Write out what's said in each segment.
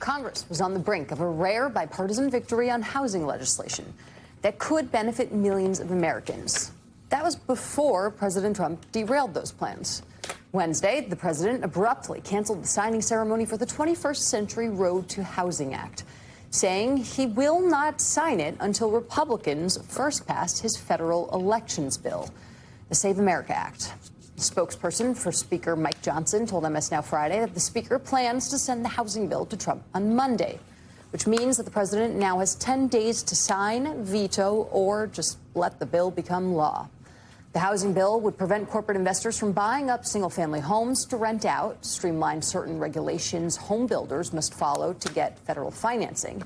Congress was on the brink of a rare bipartisan victory on housing legislation that could benefit millions of Americans. That was before President Trump derailed those plans. Wednesday, the president abruptly canceled the signing ceremony for the 21st Century ROAD to Housing Act, saying he will not sign it until Republicans first pass his federal elections bill, the Save America Act. The spokesperson for Speaker Mike Johnson told MS Now Friday that the speaker plans to send the housing bill to Trump on Monday, which means that the president now has 10 days to sign, veto, or just let the bill become law. The housing bill would prevent corporate investors from buying up single-family homes to rent out, streamline certain regulations home builders must follow to get federal financing,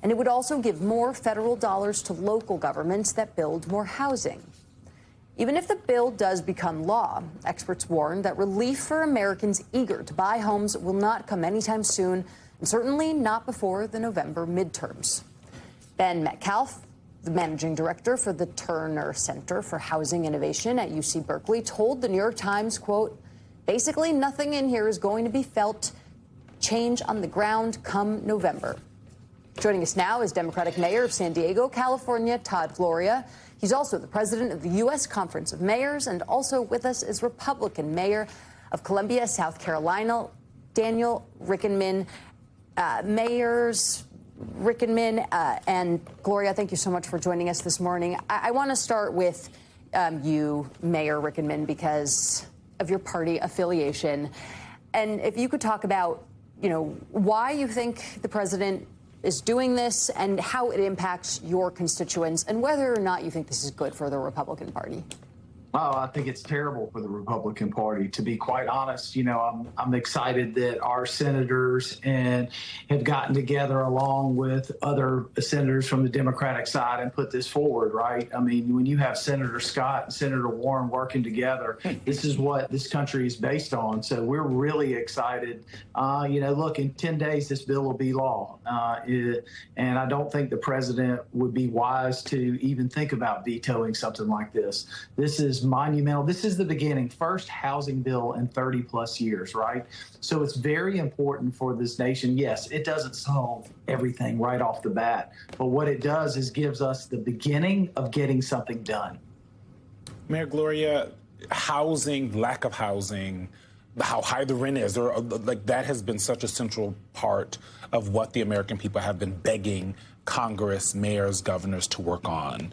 and it would also give more federal dollars to local governments that build more housing. Even if the bill does become law, experts warn that relief for Americans eager to buy homes will not come anytime soon, and certainly not before the November midterms. Ben Metcalf, the managing director for the Turner Center for Housing Innovation at UC Berkeley, told the New York Times, quote, "Basically nothing in here is going to be felt change on the ground come November." Joining us now is Democratic Mayor of San Diego, California, Todd Gloria. He's also the president of the U.S. Conference of Mayors, and also with us is Republican Mayor of Columbia, South Carolina, Daniel Rickenmann. Mayors Rickenmann and Gloria, thank you so much for joining us this morning. I want to start with you, Mayor Rickenmann, because of your party affiliation. And if you could talk about, why you think the president is doing this and how it impacts your constituents and whether or not you think this is good for the Republican Party. Oh, I think it's terrible for the Republican Party, to be quite honest. I'm excited that our senators have gotten together along with other senators from the Democratic side and put this forward, right? I mean, when you have Senator Scott and Senator Warren working together, this is what this country is based on. So we're really excited. Look, in 10 days, this bill will be law. And I don't think the president would be wise to even think about vetoing something like this. This is monumental. This is the beginning. First housing bill in 30 plus years, right? So it's very important for this nation. Yes, it doesn't solve everything right off the bat, but what it does is gives us the beginning of getting something done. Mayor Gloria, housing, lack of housing, how high the rent is, that has been such a central part of what the American people have been begging Congress, mayors, governors to work on.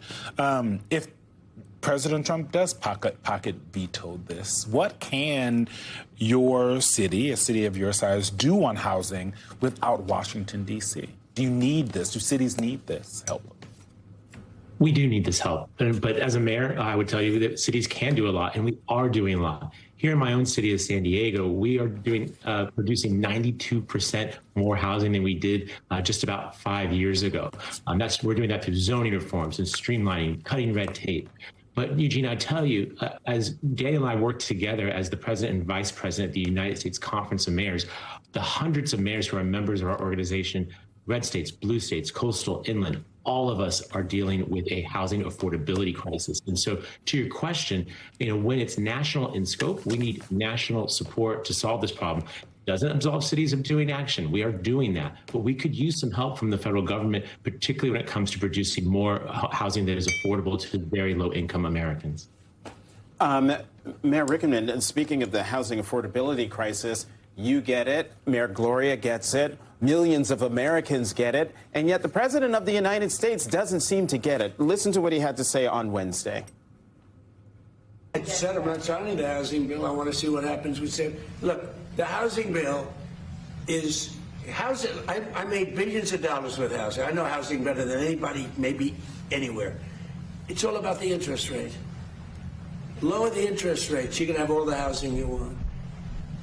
If President Trump does pocket veto this, what can your city, a city of your size, do on housing without Washington, D.C.? Do you need this? Do cities need this help? We do need this help. But as a mayor, I would tell you that cities can do a lot, and we are doing a lot. Here in my own city of San Diego, we are producing 92% more housing than we did just about 5 years ago. We're doing that through zoning reforms and streamlining, cutting red tape. But Eugene, I tell you, as Daniel and I work together as the president and vice president of the United States Conference of Mayors, the hundreds of mayors who are members of our organization, red states, blue states, coastal, inland, all of us are dealing with a housing affordability crisis. And so to your question, when it's national in scope, we need national support to solve this problem. Doesn't absolve cities of doing action. We are doing that. But we could use some help from the federal government, particularly when it comes to producing more housing that is affordable to very low-income Americans. Mayor Rickenmann, speaking of the housing affordability crisis, you get it, Mayor Gloria gets it, millions of Americans get it, and yet the President of the United States doesn't seem to get it. Listen to what he had to say on Wednesday. I said I'm not signing the housing bill. I want to see what happens. We said, look, the housing bill is housing. I made billions of dollars with housing. I know housing better than anybody, maybe anywhere. It's all about the interest rate. Lower the interest rates, you can have all the housing you want.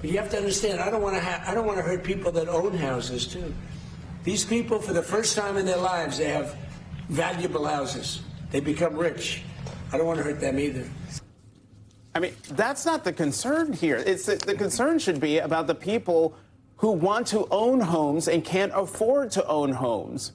But you have to understand, I don't want to hurt people that own houses too. These people, for the first time in their lives, they have valuable houses. They become rich. I don't want to hurt them either. I mean, that's not the concern here. It's the concern should be about the people who want to own homes and can't afford to own homes.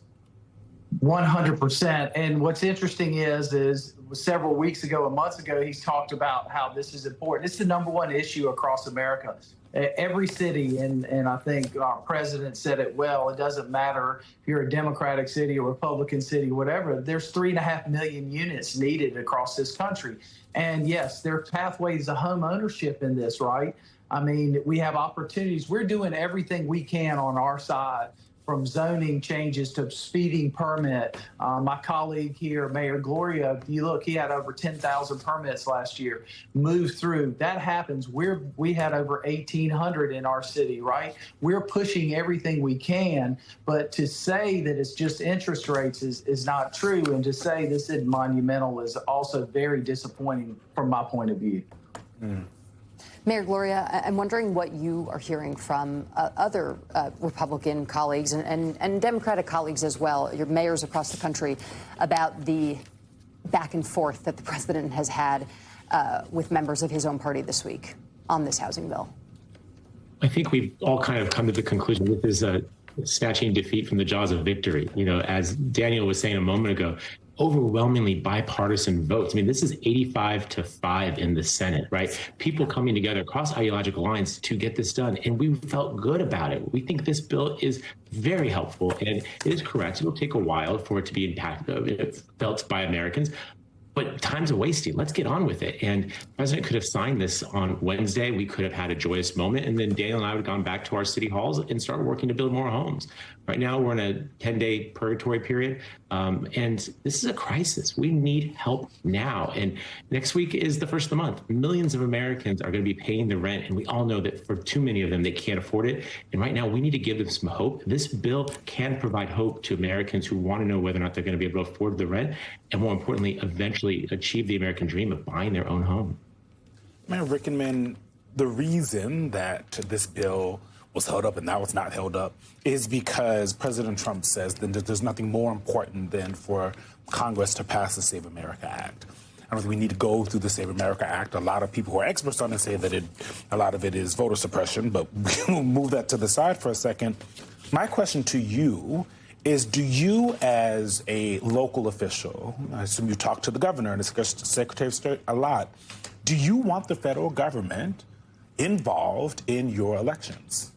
100%. And what's interesting is several weeks ago and months ago, he's talked about how this is important. It's the #1 issue across America. Every city, and I think our president said it well, it doesn't matter if you're a Democratic city, a Republican city, whatever, there's 3.5 million units needed across this country. And yes, there are pathways to home ownership in this, right? I mean, we have opportunities. We're doing everything we can on our side, from zoning changes to speeding permit. My colleague here, Mayor Gloria, you look, he had over 10,000 permits last year move through. That happens. We had over 1,800 in our city, right? We're pushing everything we can, but to say that it's just interest rates is not true, and to say this is monumental is also very disappointing from my point of view. Mayor Gloria, I'm wondering what you are hearing from other Republican colleagues and Democratic colleagues as well, your mayors across the country, about the back and forth that the president has had with members of his own party this week on this housing bill. I think we've all kind of come to the conclusion this is a snatching defeat from the jaws of victory. You know, as Daniel was saying a moment ago, overwhelmingly bipartisan votes. I mean, this is 85-5 in the Senate, right? People coming together across ideological lines to get this done. And we felt good about it. We think this bill is very helpful. And it is correct. It'll take a while for it to be felt by Americans. But time's a wasting. Let's get on with it. And the president could have signed this on Wednesday. We could have had a joyous moment. And then Daniel and I would have gone back to our city halls and started working to build more homes. Right now, we're in a 10-day purgatory period. And this is a crisis. We need help now. And next week is the first of the month. Millions of Americans are going to be paying the rent. And we all know that for too many of them, they can't afford it. And right now, we need to give them some hope. This bill can provide hope to Americans who want to know whether or not they're going to be able to afford the rent. And more importantly, eventually achieve the American dream of buying their own home. Mayor Rickenmann, the reason that this bill was held up and now it's not held up is because President Trump says that there's nothing more important than for Congress to pass the Save America Act. I don't think we need to go through the Save America Act. A lot of people who are experts on it say that a lot of it is voter suppression, but we'll move that to the side for a second. My question to you is, do you as a local official, I assume you talk to the governor and the Secretary of State a lot, do you want the federal government involved in your elections?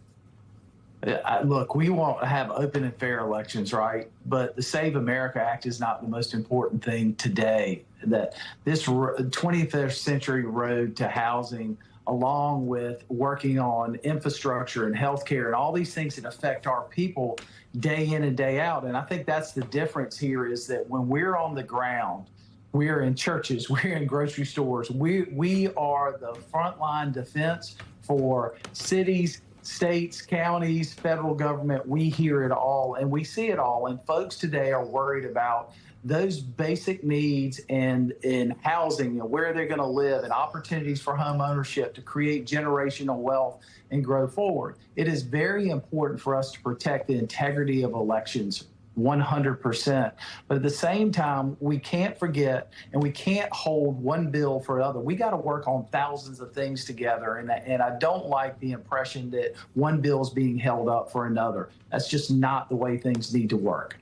Look, we want to have open and fair elections, right? But the Save America Act is not the most important thing today. That this 21st century road to housing, along with working on infrastructure and healthcare and all these things that affect our people day in and day out. And I think that's the difference here, is that when we're on the ground, we're in churches, we're in grocery stores, we are the frontline defense for cities, states, counties, federal government. We hear it all and we see it all. And folks today are worried about those basic needs and in housing and where they're going to live and opportunities for home ownership to create generational wealth and grow forward. It is very important for us to protect the integrity of elections 100%. But at the same time, we can't forget and we can't hold one bill for another. We got to work on thousands of things together. And I don't like the impression that one bill is being held up for another. That's just not the way things need to work.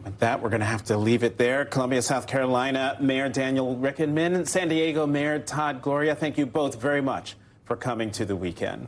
With that, we're going to have to leave it there. Columbia, South Carolina Mayor Daniel Rickenmann and San Diego Mayor Todd Gloria, thank you both very much for coming to the weekend.